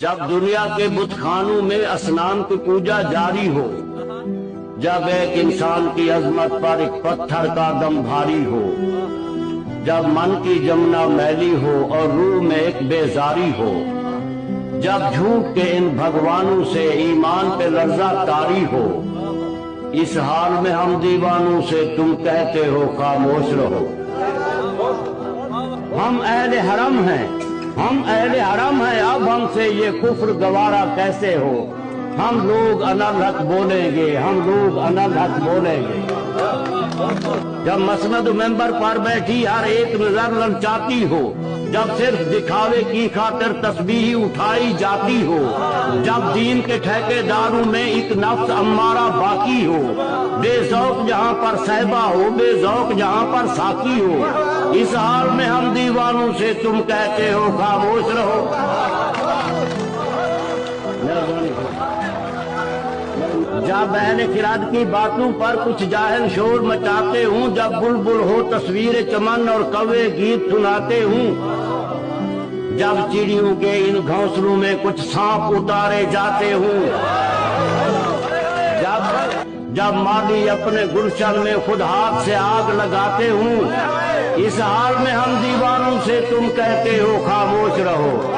جب دنیا کے بت خانوں میں اسنام کی پوجا جاری ہو، جب ایک انسان کی عظمت پر ایک پتھر کا دم بھاری ہو، جب من کی جمنا میلی ہو اور روح میں ایک بیزاری ہو، جب جھوٹ کے ان بھگوانوں سے ایمان پہ لرزہ طاری ہو، اس حال میں ہم دیوانوں سے تم کہتے ہو خاموش رہو۔ ہم اہل حرم ہیں، ہم اہل حرم ہیں، اب ہم سے یہ کفر گوارا کیسے ہو؟ ہم لوگ انالحق بولیں گے، ہم لوگ انالحق بولیں گے۔ جب مسند ممبر پر بیٹھی ہر ایک نظر للچاتی ہو، جب صرف دکھاوے کی خاطر تسبیح اٹھائی جاتی ہو، جب دین کے ٹھیکے داروں میں ایک نفس امارہ باقی ہو، بے ذوق جہاں پر صحبہ ہو، بے ذوق جہاں پر ساقی ہو، اس حال میں ہم دیوانوں سے تم کہتے ہو خاموش رہو۔ جب اہل خرد کی باتوں پر کچھ جاہل شور مچاتے ہوں، جب بلبل ہو تصویر چمن اور کوے گیت سناتے ہوں، جب چڑیوں کے ان گھونسلوں میں کچھ سانپ اتارے جاتے ہوں، جب مالی اپنے گلشن میں خود ہاتھ سے آگ لگاتے ہوں، اس حال میں ہم دیوانوں سے تم کہتے ہو خاموش رہو۔